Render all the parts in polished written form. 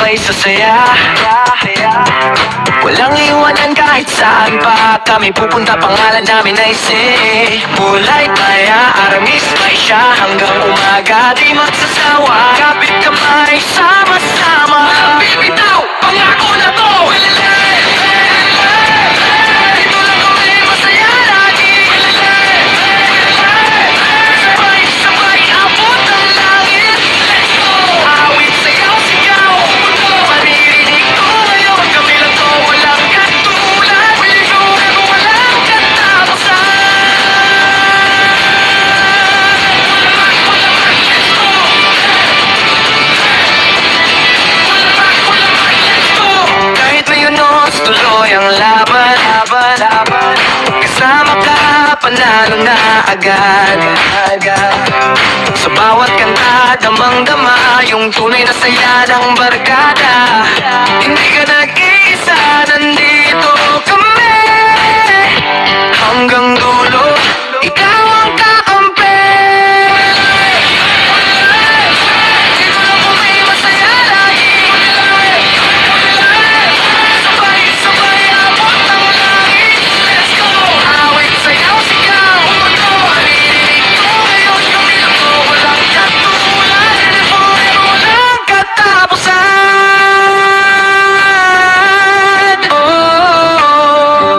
sabay sasaya. Walang iwanan kahit saan pa kami pupunta, pangalan namin ay Mulay, Maya, Aramis, Maisha, hanggang umaga di magsasawa. Kapit kamay, sama-sama, walang bibitaw, pangako na to. Dito lang kami masaya lagi. Sabay-sabay abot ang langit. Let's go! Awit, sayaw, sigaw, maririnig ko ngayon. Kami lang to, walang katulad. Willing go, pero walang katapusan. Kahit may unos, tuloy ang laban. Kasama ka, panalo na agad. Sa bawat kanta, damang-dama yung tunay na saya ng barkada. Hindi ka nag-iisa, nandito kami. Hanggang dulo, ikaw ang kakampi. Dito lang kami masaya lagi. Sabay-sabay abot ang langit. Let's go! Awit, sayaw, sigaw, maririnig ko ngayon. Kami lang to, walang katulad. Pero walang katapusan.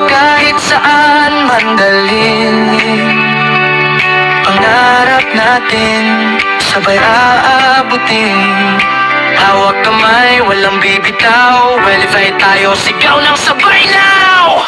Kahit saan mandalin, pangarap natin sabay aabutin. Hawak kamay, walang bibitaw. Well, if tayo, sigaw ng sabay now.